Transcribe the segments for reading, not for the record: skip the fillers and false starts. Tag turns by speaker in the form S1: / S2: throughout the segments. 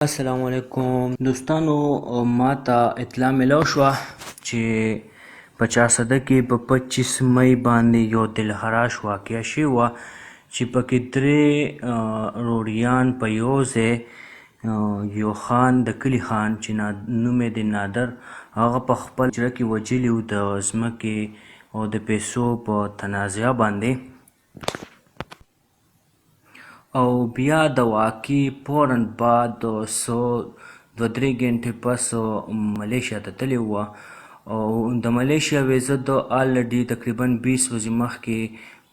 S1: السلام علیکم دوستانو، ما ته اطلاع میلاو شوه چې په چارسده کې په 25 مئی باندې یو دلخراش واقعه شوې وه چې پکې درې روډیان په یو ځای یو خان د کلي خان چې نوم یې د نادر هغه په خپل حجره کې وژلي وو د ځمکې او د پیسو په تنازعه باندې. او بیا د واقعې فوراً بعد دوه درې ګنټې پس ملیشیا ته تللی وه او د ملیشیا ویزه د آلریډي تقریبا 20 ورځې مخکې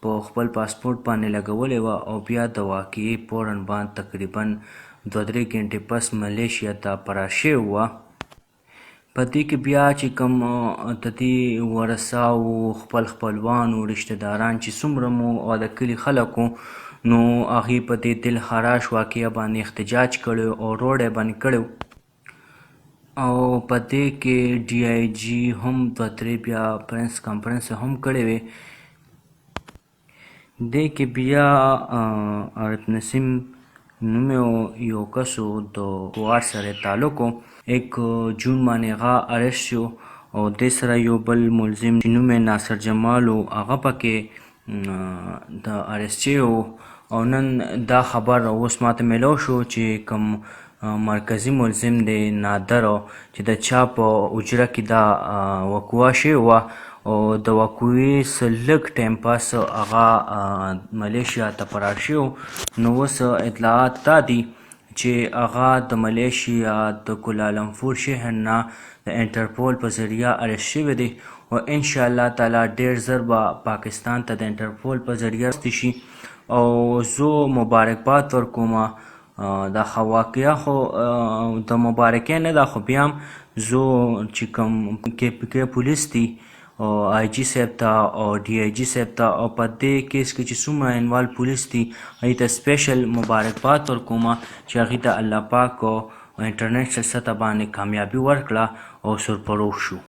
S1: په خپل پاسپورټ باندې لګولې وه او بیا د واقعې فوراً بعد تقریبا دوه درې ګنټې پس ملیشیا ته فرار شوې وه. په دې کې بیا چې کوم د دې ورثاو خپل خپلوان او رشته داران چې څومره مو او د کلي خلک وو نو هغې په دې دلخراش واقعه باندې احتجاج کړی او روډ یې بند کړی او په دې کې ډي آی جي هم دوه درې بیا پریس کانفرنس هم کړی وی. دې کې بیا عارف نسیم نوم یو کس و د کوار سره تعلق و 1 جون باندې هغه ارسټ شو او دې سره یو بل ملزم چې نوم یې ناصر جمال و هغه پکې د ارسټ شوی و او نن دا خبر اوس ماته میلاو شو چې کوم مرکزي ملزم دی نادر چې د چا په حجره کې دا وقوعه شوې وه او د وقوعې څه لږ ټایم پس هغه ملیشیا ته فرار شوی نو اوس اطلاعات دا دي چې هغه د ملیشیا د کولالمپور شهر نه د انټرپول په ذریعه ارسټ شوی دی او انشاءالله تعالی ډیر ژر به پاکستان ته د انټرپول په ذریعه راستې شي او زه مبارکباد ورکوم. دا واقعه خو د مبارکۍ نه ده خو بیا هم زه چې کوم کې پولیس دي او آی جي صاحب ته او ډي آی جي صاحب ته او په دې کیس کې چې څومره انوالو پولیس دي هغوی ته سپیشل مبارکباد ورکوم چې هغوی ته الله پاک انټرنیشنل سطح باندې کامیابي ورکړه او سرفروش شو.